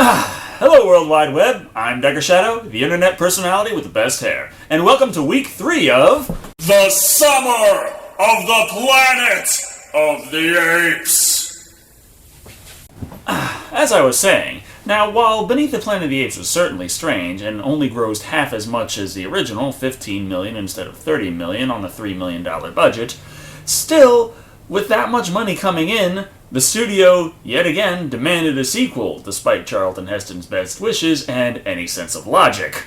Hello, World Wide Web. I'm Dr. Shado, the internet personality with the best hair. And welcome to week 3 of The Summer of the Planet of the Apes. As I was saying, now while Beneath the Planet of the Apes was certainly strange and only grossed half as much as the original, $15 million instead of $30 million on a $3 million budget, still, with that much money coming in, the studio, yet again, demanded a sequel, despite Charlton Heston's best wishes and any sense of logic.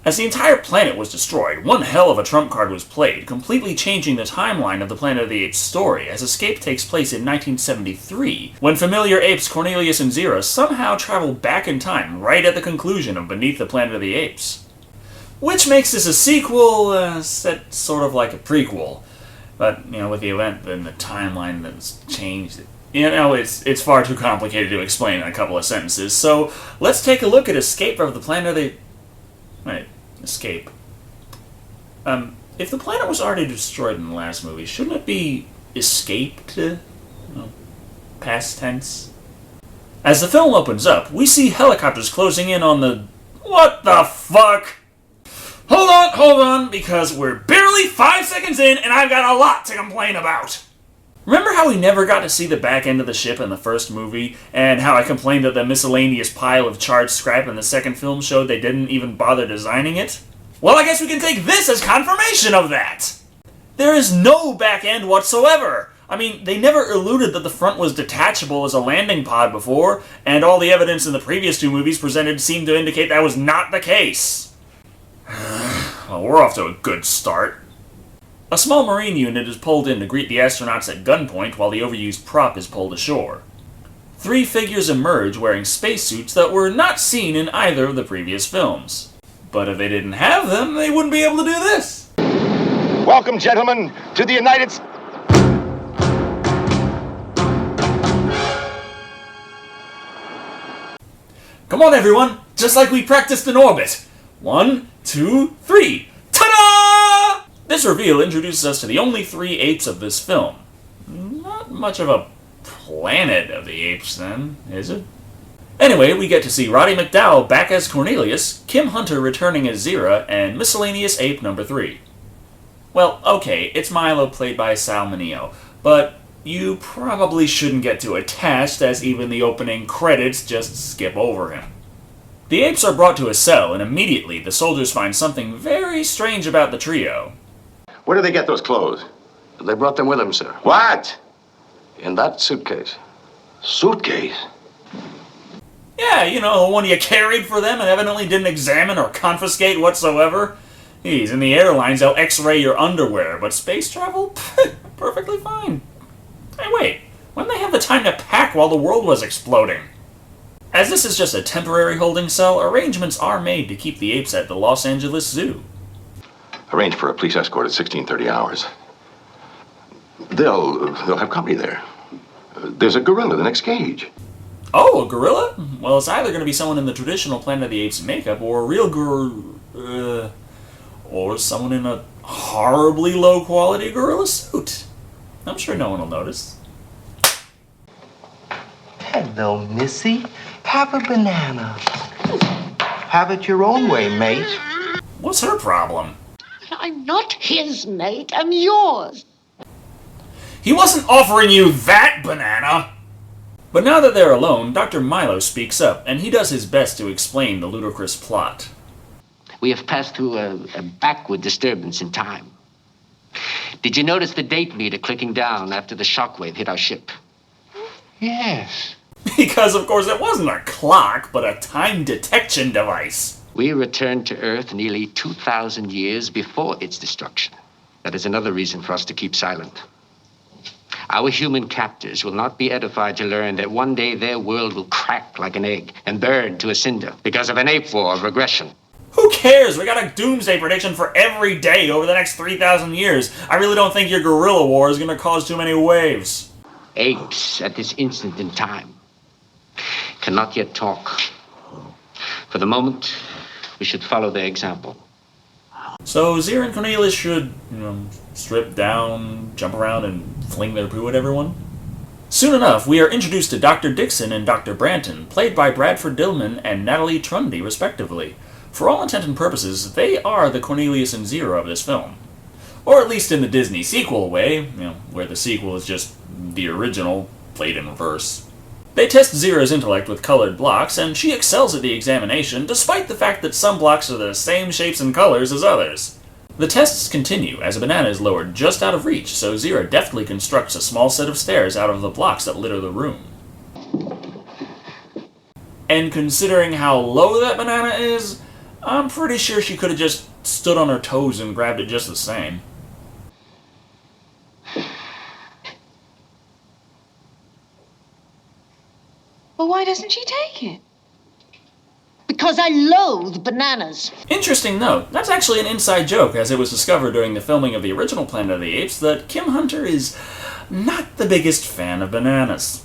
As the entire planet was destroyed, one hell of a trump card was played, completely changing the timeline of the Planet of the Apes story, as Escape takes place in 1973, when familiar apes Cornelius and Zira somehow travel back in time right at the conclusion of Beneath the Planet of the Apes. Which makes this a sequel, set sort of like a prequel. But, with the event and the timeline that's changed, it's far too complicated to explain in a couple of sentences, so let's take a look at Escape of the Planet of the... Wait, Escape. If the planet was already destroyed in the last movie, shouldn't it be escaped? Past tense? As the film opens up, we see helicopters closing in on the... What the fuck? Hold on, because we're barely 5 seconds in, and I've got a lot to complain about. Remember how we never got to see the back end of the ship in the first movie, and how I complained that the miscellaneous pile of charred scrap in the second film showed they didn't even bother designing it? Well, I guess we can take this as confirmation of that! There is no back end whatsoever! I mean, they never alluded that the front was detachable as a landing pod before, and all the evidence in the previous 2 movies presented seemed to indicate that was not the case. Well, we're off to a good start. A small marine unit is pulled in to greet the astronauts at gunpoint while the overused prop is pulled ashore. 3 figures emerge wearing spacesuits that were not seen in either of the previous films. But if they didn't have them, they wouldn't be able to do this. Welcome, gentlemen, to the United States. Come on, everyone, just like we practiced in orbit. 1, 2, 3. Ta-da! This reveal introduces us to the only 3 apes of this film. Not much of a planet of the apes, then, is it? Anyway, we get to see Roddy McDowall back as Cornelius, Kim Hunter returning as Zira, and miscellaneous ape number 3. Well, okay, it's Milo played by Sal Mineo, but you probably shouldn't get too attached, as even the opening credits just skip over him. The apes are brought to a cell, and immediately the soldiers find something very strange about the trio. Where did they get those clothes? They brought them with them, sir. What? In that suitcase. Suitcase? Yeah, the one you carried for them and evidently didn't examine or confiscate whatsoever. Geez, in the airlines they'll x-ray your underwear, but space travel? Perfectly fine. Hey, wait, when did they have the time to pack while the world was exploding? As this is just a temporary holding cell, arrangements are made to keep the apes at the Los Angeles Zoo. Arrange for a police escort at 16:30 hours. They'll have company there. There's a gorilla in the next cage. Oh, a gorilla? Well, it's either going to be someone in the traditional Planet of the Apes makeup, or a real or someone in a horribly low-quality gorilla suit. I'm sure no one will notice. Hello, Missy. Have a banana. Have it your own way, mate. What's her problem? I'm not his mate, I'm yours. He wasn't offering you that banana! But now that they're alone, Dr. Milo speaks up, and he does his best to explain the ludicrous plot. We have passed through a backward disturbance in time. Did you notice the date meter clicking down after the shockwave hit our ship? Yes. Because, of course, it wasn't a clock, but a time detection device. We returned to Earth nearly 2,000 years before its destruction. That is another reason for us to keep silent. Our human captors will not be edified to learn that one day their world will crack like an egg and burn to a cinder because of an ape war of regression. Who cares? We got a doomsday prediction for every day over the next 3,000 years. I really don't think your gorilla war is going to cause too many waves. Apes, at this instant in time, cannot yet talk. For the moment, we should follow their example. So Zira and Cornelius should, strip down, jump around, and fling their poo at everyone? Soon enough, we are introduced to Dr. Dixon and Dr. Branton, played by Bradford Dillman and Natalie Trundy, respectively. For all intent and purposes, they are the Cornelius and Zira of this film. Or at least in the Disney sequel way, where the sequel is just the original, played in reverse. They test Zira's intellect with colored blocks, and she excels at the examination, despite the fact that some blocks are the same shapes and colors as others. The tests continue as a banana is lowered just out of reach, so Zira deftly constructs a small set of stairs out of the blocks that litter the room. And considering how low that banana is, I'm pretty sure she could have just stood on her toes and grabbed it just the same. Well, why doesn't she take it? Because I loathe bananas. Interesting note, that's actually an inside joke, as it was discovered during the filming of the original Planet of the Apes that Kim Hunter is not the biggest fan of bananas.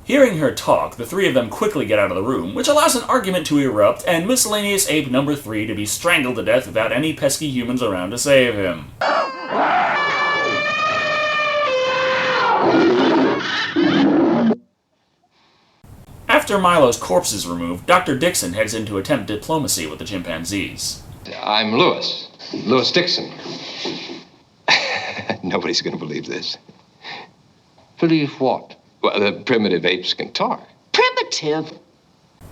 Hearing her talk, the three of them quickly get out of the room, which allows an argument to erupt and miscellaneous ape number 3 to be strangled to death without any pesky humans around to save him. After Milo's corpse is removed, Dr. Dixon heads in to attempt diplomacy with the chimpanzees. I'm Lewis. Lewis Dixon. Nobody's going to believe this. Believe what? Well, the primitive apes can talk. Primitive?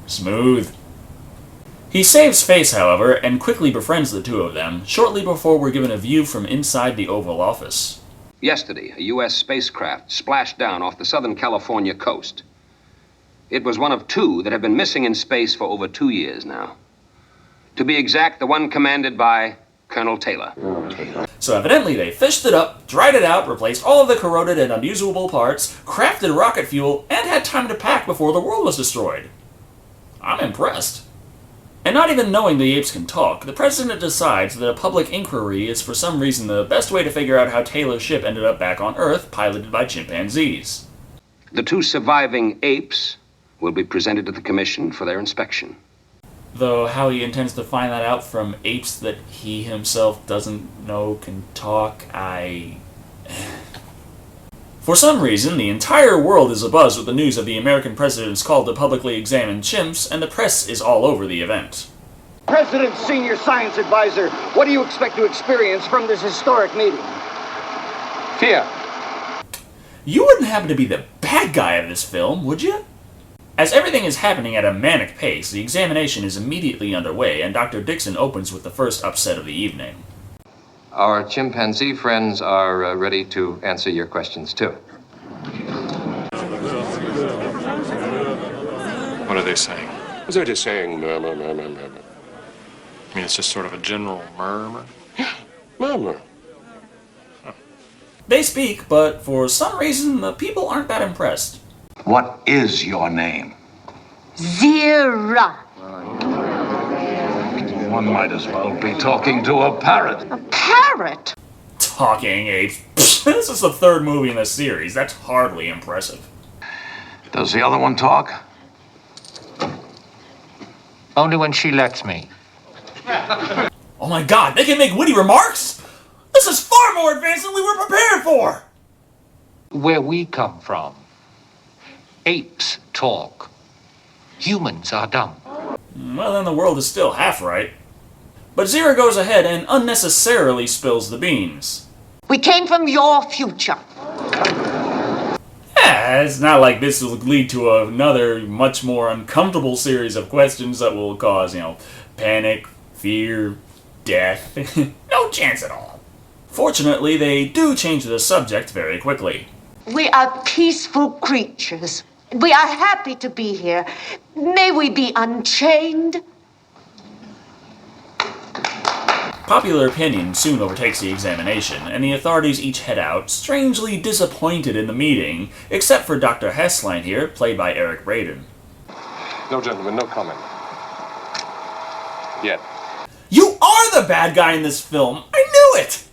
Smooth. He saves face, however, and quickly befriends the two of them, shortly before we're given a view from inside the Oval Office. Yesterday, a U.S. spacecraft splashed down off the Southern California coast. It was one of 2 that have been missing in space for over 2 years now. To be exact, the one commanded by Colonel Taylor. So evidently they fished it up, dried it out, replaced all of the corroded and unusable parts, crafted rocket fuel, and had time to pack before the world was destroyed. I'm impressed. And not even knowing the apes can talk, the president decides that a public inquiry is for some reason the best way to figure out how Taylor's ship ended up back on Earth, piloted by chimpanzees. The 2 surviving apes will be presented to the commission for their inspection. Though how he intends to find that out from apes that he himself doesn't know can talk, For some reason, the entire world is abuzz with the news of the American president's call to publicly examine chimps, and the press is all over the event. President's senior science advisor, what do you expect to experience from this historic meeting? Fear. You wouldn't happen to be the bad guy of this film, would you? As everything is happening at a manic pace, the examination is immediately underway, and Dr. Dixon opens with the first upset of the evening. Our chimpanzee friends are ready to answer your questions, too. What are they saying? They're just saying murmur, murmur, murmur. I mean, it's just sort of a general murmur. Murmur. They speak, but for some reason, the people aren't that impressed. What is your name? Zira. One might as well be talking to a parrot. A parrot? Talking apes. This is the 3rd movie in the series. That's hardly impressive. Does the other one talk? Only when she lets me. Oh my god, they can make witty remarks? This is far more advanced than we were prepared for! Where we come from, apes talk. Humans are dumb. Well, then the world is still half right. But Zira goes ahead and unnecessarily spills the beans. We came from your future. It's not like this will lead to another much more uncomfortable series of questions that will cause, panic, fear, death. No chance at all. Fortunately, they do change the subject very quickly. We are peaceful creatures. We are happy to be here. May we be unchained? Popular opinion soon overtakes the examination, and the authorities each head out, strangely disappointed in the meeting, except for Dr. Hessline here, played by Eric Braeden. No, gentlemen, no comment. Yet. You are the bad guy in this film! I knew it!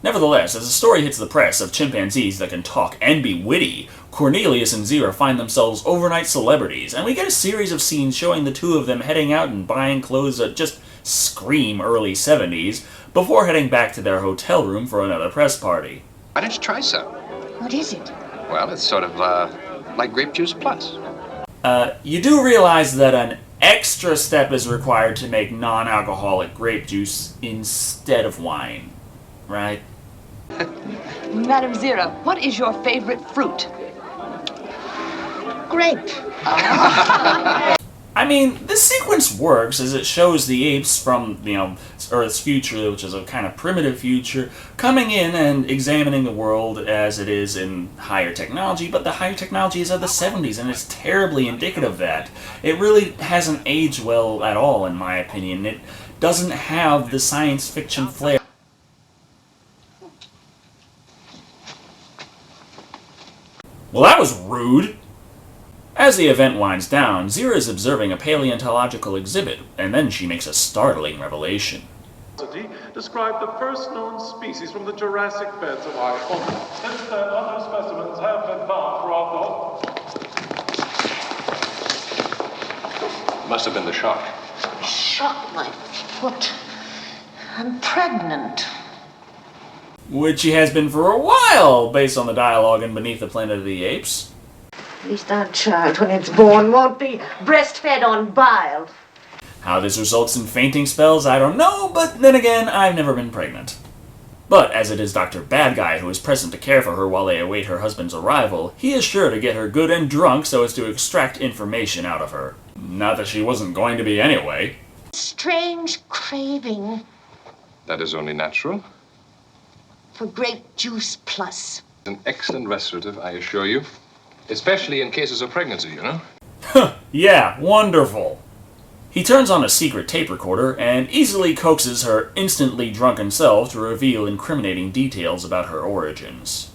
Nevertheless, as the story hits the press of chimpanzees that can talk and be witty, Cornelius and Zira find themselves overnight celebrities, and we get a series of scenes showing the two of them heading out and buying clothes that just scream early 70s, before heading back to their hotel room for another press party. Why don't you try some? What is it? Well, it's sort of like grape juice plus. You do realize that an extra step is required to make non-alcoholic grape juice instead of wine, right? Madam Zira, what is your favorite fruit? Grape. I mean, this sequence works as it shows the apes from, Earth's future, which is a kind of primitive future, coming in and examining the world as it is in higher technology, but the higher technology is of the 70s, and it's terribly indicative of that. It really hasn't aged well at all, in my opinion. It doesn't have the science fiction flair. Well, that was rude! As the event winds down, Zira is observing a paleontological exhibit, and then she makes a startling revelation. Described the first known species from the Jurassic beds of our continent. Since then, other specimens have been found throughout the... Must have been the shock. Shot my foot. I'm pregnant. Which she has been for a while, based on the dialogue in Beneath the Planet of the Apes. At least our child, when it's born, won't be breastfed on bile. How this results in fainting spells, I don't know, but then again, I've never been pregnant. But as it is Dr. Bad Guy who is present to care for her while they await her husband's arrival, he is sure to get her good and drunk so as to extract information out of her. Not that she wasn't going to be anyway. Strange craving That is only natural. for grape juice plus. An excellent restorative, I assure you. Especially in cases of pregnancy, you know? Yeah, wonderful. He turns on a secret tape recorder and easily coaxes her instantly drunken self to reveal incriminating details about her origins.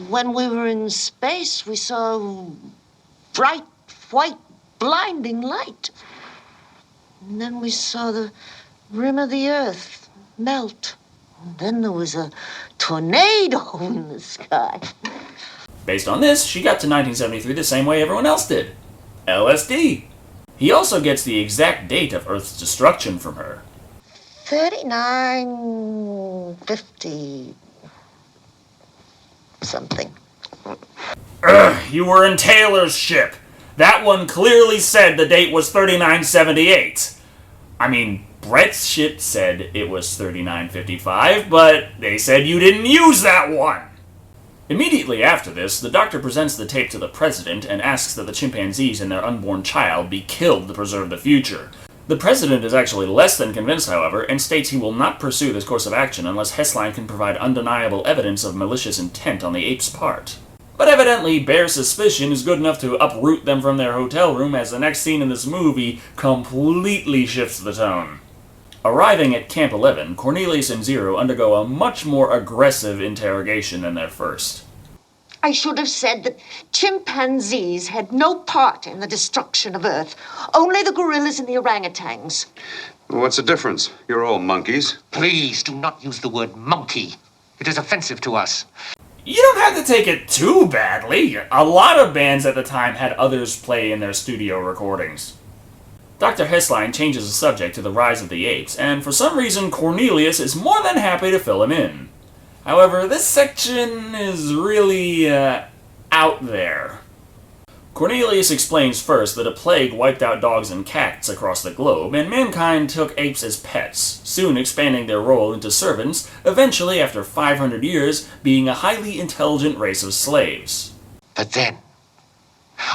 When we were in space, we saw bright, white, blinding light. And then we saw the rim of the Earth melt. And then there was a tornado in the sky. Based on this, she got to 1973 the same way everyone else did. LSD. He also gets the exact date of Earth's destruction from her. 3950 something. You were in Taylor's ship. That one clearly said the date was 3978. I mean, Brett's ship said it was 3955, but they said you didn't use that one. Immediately after this, the doctor presents the tape to the president and asks that the chimpanzees and their unborn child be killed to preserve the future. The president is actually less than convinced, however, and states he will not pursue this course of action unless Hessline can provide undeniable evidence of malicious intent on the apes' part. But evidently, bare suspicion is good enough to uproot them from their hotel room, as the next scene in this movie completely shifts the tone. Arriving at Camp 11, Cornelius and Zira undergo a much more aggressive interrogation than their first. I should have said that chimpanzees had no part in the destruction of Earth. Only the gorillas and the orangutans. Well, what's the difference? You're all monkeys. Please do not use the word monkey. It is offensive to us. You don't have to take it too badly. A lot of bands at the time had others play in their studio recordings. Dr. Hessline changes the subject to the rise of the apes, and for some reason Cornelius is more than happy to fill him in. However, this section is really, out there. Cornelius explains first that a plague wiped out dogs and cats across the globe, and mankind took apes as pets, soon expanding their role into servants, eventually, after 500 years, being a highly intelligent race of slaves. But then,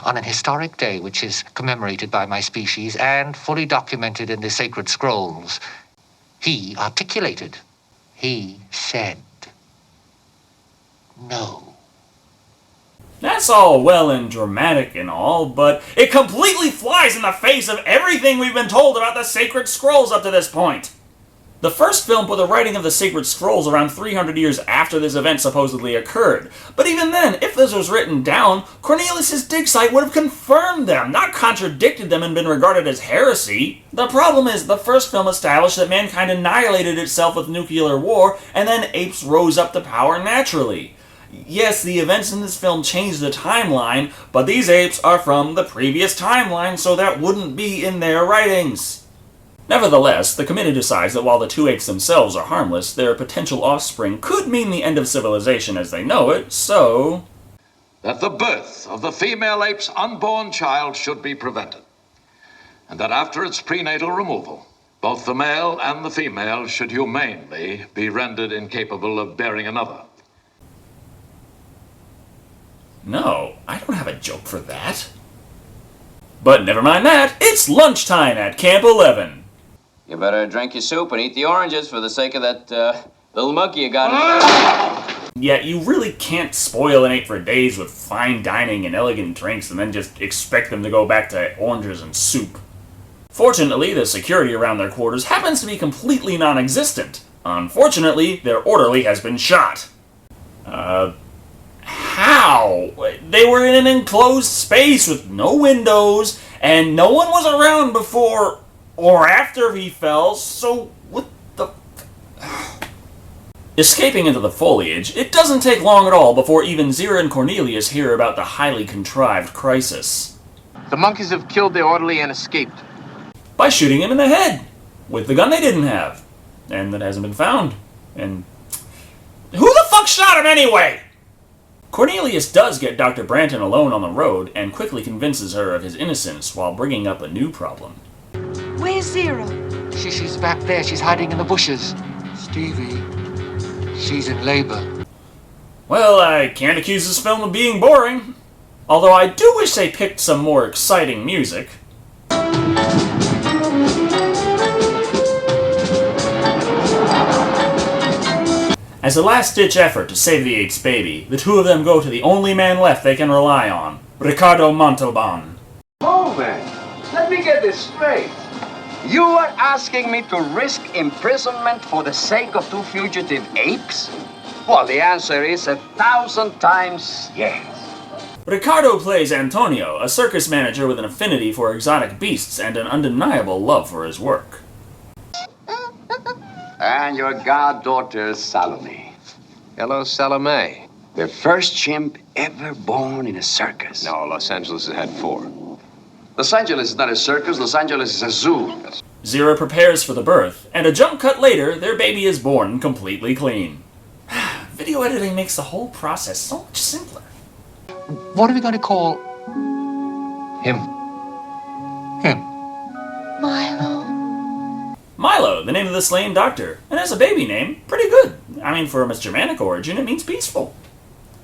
on an historic day which is commemorated by my species and fully documented in the sacred scrolls, he articulated. He said, no. That's all well and dramatic and all, but it completely flies in the face of everything we've been told about the sacred scrolls up to this point. The first film put the writing of the sacred scrolls around 300 years after this event supposedly occurred. But even then, if this was written down, Cornelius' dig site would have confirmed them, not contradicted them and been regarded as heresy. The problem is, the first film established that mankind annihilated itself with nuclear war, and then apes rose up to power naturally. Yes, the events in this film changed the timeline, but these apes are from the previous timeline, so that wouldn't be in their writings. Nevertheless, the committee decides that while the two apes themselves are harmless, their potential offspring could mean the end of civilization as they know it, so... that the birth of the female ape's unborn child should be prevented, and that after its prenatal removal, both the male and the female should humanely be rendered incapable of bearing another. No, I don't have a joke for that. But never mind that, it's lunchtime at Camp 11. You better drink your soup and eat the oranges for the sake of that little monkey you got in there. Yet you really can't spoil an ape for days with fine dining and elegant drinks and then just expect them to go back to oranges and soup. Fortunately, the security around their quarters happens to be completely non-existent. Unfortunately, their orderly has been shot. How? They were in an enclosed space with no windows, and no one was around before or after he fell, so what the... Escaping into the foliage, it doesn't take long at all before even Zira and Cornelius hear about the highly contrived crisis. The monkeys have killed their orderly and escaped. By shooting him in the head, with the gun they didn't have, and that hasn't been found. And who the fuck shot him anyway? Cornelius does get Dr. Branton alone on the road and quickly convinces her of his innocence while bringing up a new problem. Where's Zira? She's back there. She's hiding in the bushes. Stevie, she's in labor. Well, I can't accuse this film of being boring. Although I do wish they picked some more exciting music. As a last-ditch effort to save the ape's baby, the two of them go to the only man left they can rely on, Ricardo Montalban. Oh, man, let me get this straight. You are asking me to risk imprisonment for the sake of two fugitive apes? Well, the answer is 1,000 times yes. Ricardo plays Antonio, a circus manager with an affinity for exotic beasts and an undeniable love for his work. And your goddaughter, Salome. Hello, Salome. The first chimp ever born in a circus. No, Los Angeles has had 4. Los Angeles is not a circus. Los Angeles is a zoo. Zira prepares for the birth, and a jump cut later, their baby is born completely clean. Video editing makes the whole process so much simpler. What are we going to call him? Milo. Milo, the name of the slain doctor, and as a baby name, pretty good. I mean, from its Germanic origin, it means peaceful.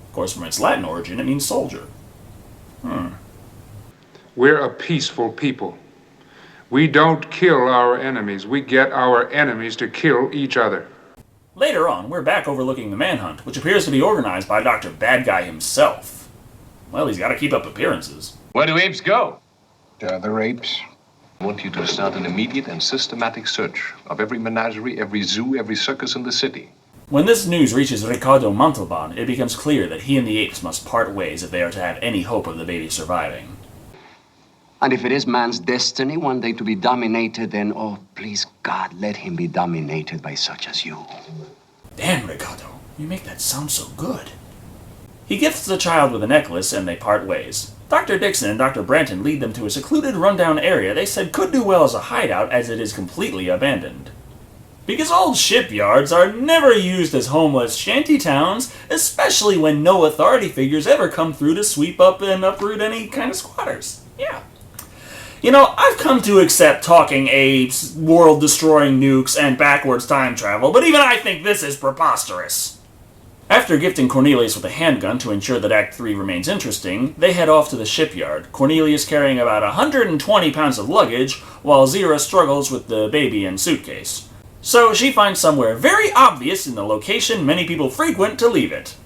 Of course, from its Latin origin, it means soldier. We're a peaceful people. We don't kill our enemies. We get our enemies to kill each other. Later on, we're back overlooking the manhunt, which appears to be organized by Dr. Bad Guy himself. Well, he's got to keep up appearances. Where do apes go? To other apes. I want you to start an immediate and systematic search of every menagerie, every zoo, every circus in the city. When this news reaches Ricardo Montalban, it becomes clear that he and the apes must part ways if they are to have any hope of the baby surviving. And if it is man's destiny one day to be dominated, then, oh, please, God, let him be dominated by such as you. Damn, Ricardo, you make that sound so good. He gifts the child with a necklace, and they part ways. Dr. Dixon and Dr. Branton lead them to a secluded, rundown area they said could do well as a hideout as it is completely abandoned. Because old shipyards are never used as homeless shanty towns, especially when no authority figures ever come through to sweep up and uproot any kind of squatters. Yeah. You know, I've come to accept talking apes, world-destroying nukes, and backwards time travel, but even I think this is preposterous. After gifting Cornelius with a handgun to ensure that Act 3 remains interesting, they head off to the shipyard, Cornelius carrying about 120 pounds of luggage, while Zira struggles with the baby and suitcase. So she finds somewhere very obvious in the location many people frequent to leave it.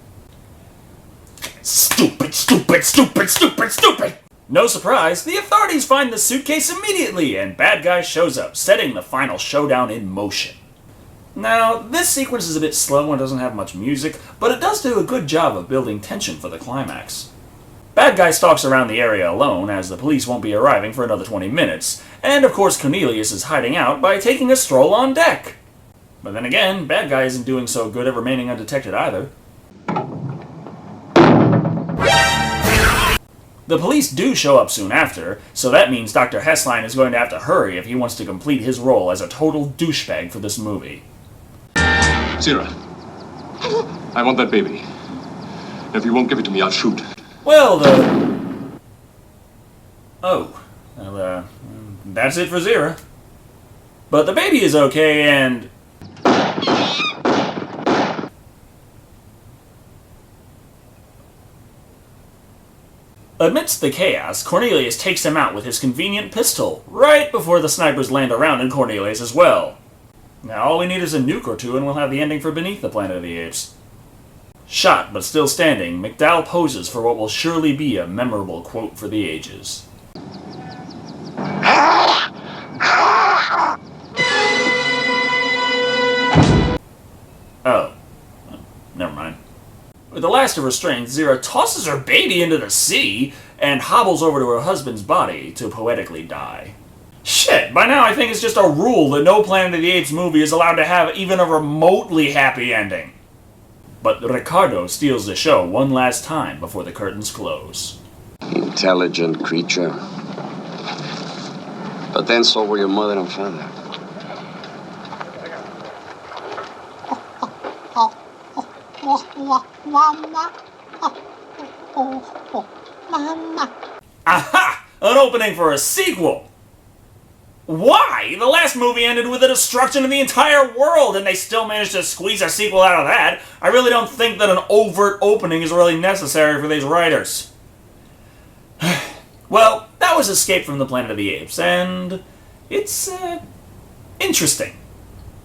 Stupid, stupid, stupid, stupid, stupid! No surprise, the authorities find the suitcase immediately, and Bad Guy shows up, setting the final showdown in motion. Now, this sequence is a bit slow and doesn't have much music, but it does do a good job of building tension for the climax. Bad Guy stalks around the area alone, as the police won't be arriving for another 20 minutes, and of course Cornelius is hiding out by taking a stroll on deck. But then again, Bad Guy isn't doing so good at remaining undetected either. The police do show up soon after, so that means Dr. Hessline is going to have to hurry if he wants to complete his role as a total douchebag for this movie. Zira, I want that baby. If you won't give it to me, I'll shoot. Well, well, that's it for Zira. But the baby is okay, and... Amidst the chaos, Cornelius takes him out with his convenient pistol, right before the snipers land around on Cornelius as well. Now all we need is a nuke or two and we'll have the ending for Beneath the Planet of the Apes. Shot but still standing, McDowell poses for what will surely be a memorable quote for the ages. Oh. Never mind. With the last of her strength, Zira tosses her baby into the sea and hobbles over to her husband's body to poetically die. Shit, by now I think it's just a rule that no Planet of the Apes movie is allowed to have even a remotely happy ending. But Ricardo steals the show one last time before the curtains close. Intelligent creature. But then so were your mother and father. Aha! An opening for a sequel! Why? The last movie ended with the destruction of the entire world, and they still managed to squeeze a sequel out of that. I really don't think that an overt opening is really necessary for these writers. Well, that was Escape from the Planet of the Apes, and it's, interesting.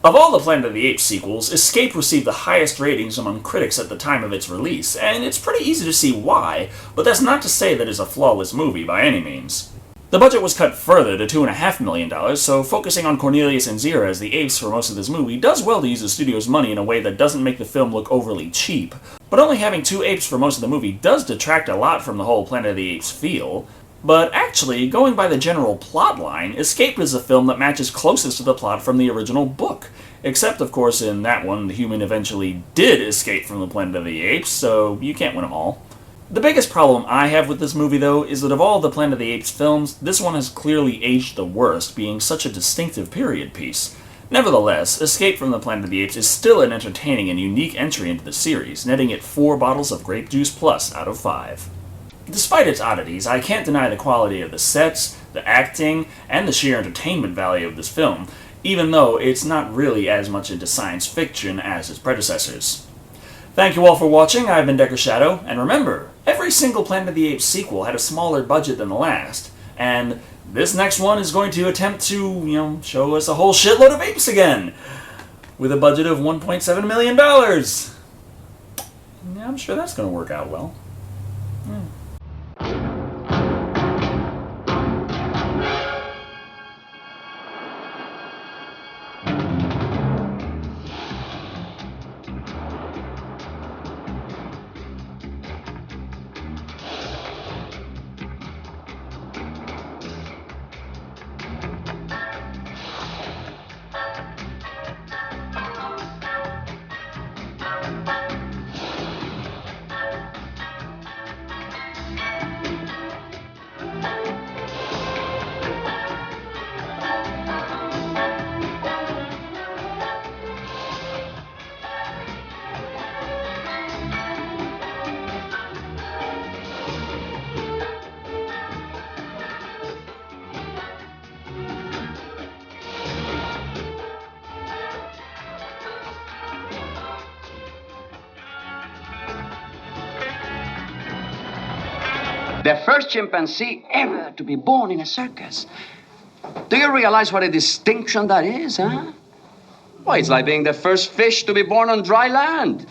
Of all the Planet of the Apes sequels, Escape received the highest ratings among critics at the time of its release, and it's pretty easy to see why, but that's not to say that it's a flawless movie by any means. The budget was cut further to $2.5 million, so focusing on Cornelius and Zira as the apes for most of this movie does well to use the studio's money in a way that doesn't make the film look overly cheap. But only having two apes for most of the movie does detract a lot from the whole Planet of the Apes feel. But actually, going by the general plot line, Escape is the film that matches closest to the plot from the original book. Except, of course, in that one, the human eventually did escape from the Planet of the Apes, so you can't win them all. The biggest problem I have with this movie, though, is that of all the Planet of the Apes films, this one has clearly aged the worst, being such a distinctive period piece. Nevertheless, Escape from the Planet of the Apes is still an entertaining and unique entry into the series, netting it 4 bottles of grape juice plus out of 5. Despite its oddities, I can't deny the quality of the sets, the acting, and the sheer entertainment value of this film, even though it's not really as much into science fiction as its predecessors. Thank you all for watching. I've been Decker Shado, and remember, every single Planet of the Apes sequel had a smaller budget than the last, and this next one is going to attempt to, show us a whole shitload of apes again, with a budget of $1.7 million. Yeah, I'm sure that's going to work out well. The first chimpanzee ever to be born in a circus. Do you realize what a distinction that is, huh? Why, it's like being the first fish to be born on dry land.